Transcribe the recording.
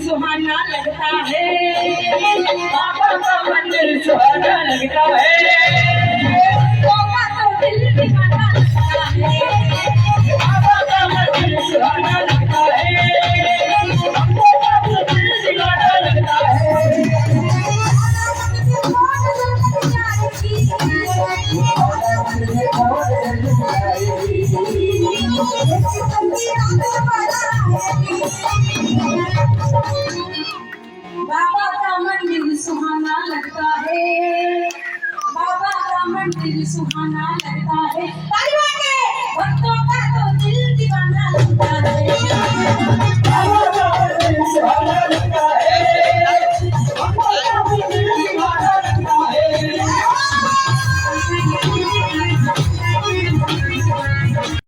सुहाना लगता है, बाबा का मंदिर सुहाना लगता है, बाबा तो दिल दीवाना लगता है, बाबा का मंदिर सुहाना लगता है, बाबा तो दिल दीवाना लगता है। बाबा का मंदिर सुहाना लगता है, बाबा का मंदिर सुहाना लगता है, भक्तों का तो दिल दीवाना लगता है, बाबा का मंदिर सुहाना